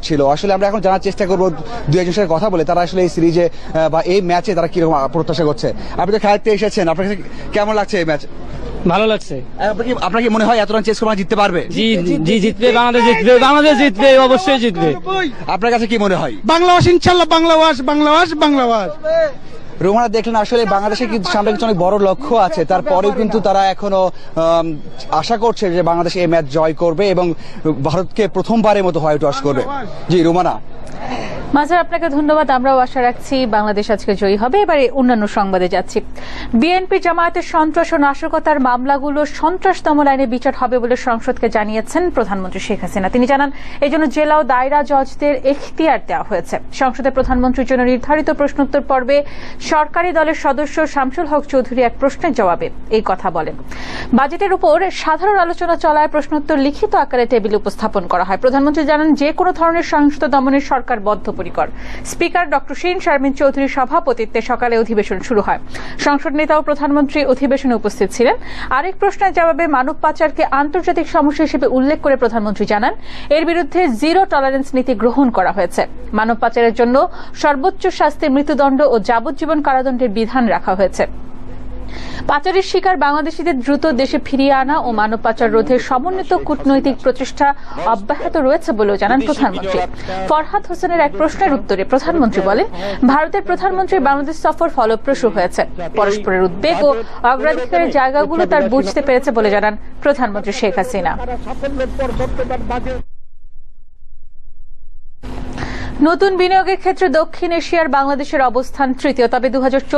ছিল। আসলে আমরা এখন জানার চেষ্টা করবো দুই একজনের সাথে কথা বলে তারা আসলে এই সিরিজে বা এই ম্যাচে তারা কিরকম প্রত্যাশা করছে। আপনি তো খেলাতে এসেছেন, আপনার কাছে কেমন লাগছে এই ম্যাচ? ভালো লাগছে। আপনার কি মনে হয় এত রান চেস করে জিততে পারবে? জি জি, জিতবে, বাংলাদেশ জিতবে, বাংলাদেশ জিতবে, অবশ্যই জিতবে। আপনার কাছে কি মনে হয়? বাংলাদেশ ইনশাআল্লাহ, বাংলাদেশ বাংলাদেশ বাংলাদেশ। রোমানা, দেখলেন আসলে বাংলাদেশের কিন্তু সামনে কিছু অনেক বড় লক্ষ্য আছে, তারপরেও কিন্তু তারা এখনো আশা করছে যে বাংলাদেশ এই ম্যাচ জয় করবে এবং ভারতকে প্রথমবারের মতো হোয়াইট ওয়াশ করবে। জি রোমানা। মাঝার, আপনাকে ধন্যবাদ। আমরাও আশা রাখছি বাংলাদেশ আজকে জয়ী হবে। এবারে অন্যান্য সংবাদে যাচ্ছি। বিএনপি জামায়াতের সন্ত্রাস ও নাশকতার মামলাগুলো সন্ত্রাস দমন আইনে বিচার হবে বলে সংসদকে জানিয়েছেন প্রধানমন্ত্রী শেখ হাসিনা। তিনি জানান, এজন্য জেলা ও দায়রা জজদের এখতিয়ার দেওয়া হয়েছে। সংসদে প্রধানমন্ত্রীর জন্য নির্ধারিত প্রশ্নোত্তর পর্বে সরকারি দলের সদস্য শামসুল হক চৌধুরী এক প্রশ্নের জবাবে এই কথা বলেন। বাজেটের উপর সাধারণ আলোচনা চলায় প্রশ্নোত্তর লিখিত আকারে টেবিলে উপস্থাপন করা হয়। প্রধানমন্ত্রী জানান, যে কোনো ধরনের সহিংসতা দমনে সরকার বদ্ধপরিকর। স্পিকার ডক্টর শিরিন শারমিন চৌধুরীর সভাপতিত্বে সকালে অধিবেশন শুরু হয়। সংসদ নেতা ও প্রধানমন্ত্রী অধিবেশনে উপস্থিত ছিলেন। আরেক প্রশ্নের জবাবে মানব পাচারকে আন্তর্জাতিক সমস্যা হিসেবে উল্লেখ করে প্রধানমন্ত্রী জানান, এর বিরুদ্ধে জিরো টলারেন্স নীতি গ্রহণ করা হয়েছে। মানব পাচারের জন্য সর্বোচ্চ শাস্তি মৃত্যুদণ্ড ও যাবজ্জীবন কারাদণ্ডের বিধান রাখা হয়েছে। পাচারের শিকার বাংলাদেশিদের দ্রুত দেশে ফিরিয়ে আনা ও মানব পাচার রোধে সমন্বিত কূটনৈতিক প্রচেষ্টা অব্যাহত রয়েছে বলেও জানান প্রধানমন্ত্রী। ফরহাদ হোসেনের এক প্রশ্নের উত্তরে প্রধানমন্ত্রী বলেন, ভারতের প্রধানমন্ত্রীর বাংলাদেশ সফর ফলপ্রসূ হয়েছে। পরস্পরের উদ্বেগ ও অগ্রাধিকারের জায়গাগুলো তার বুঝতে পেরেছে বলে জানান প্রধানমন্ত্রী শেখ হাসিনা। নতুন বিনিয়োগের ক্ষেত্রে দক্ষিণ এশিয়ার বাংলাদেশের অবস্থান তৃতীয়, তবে 2014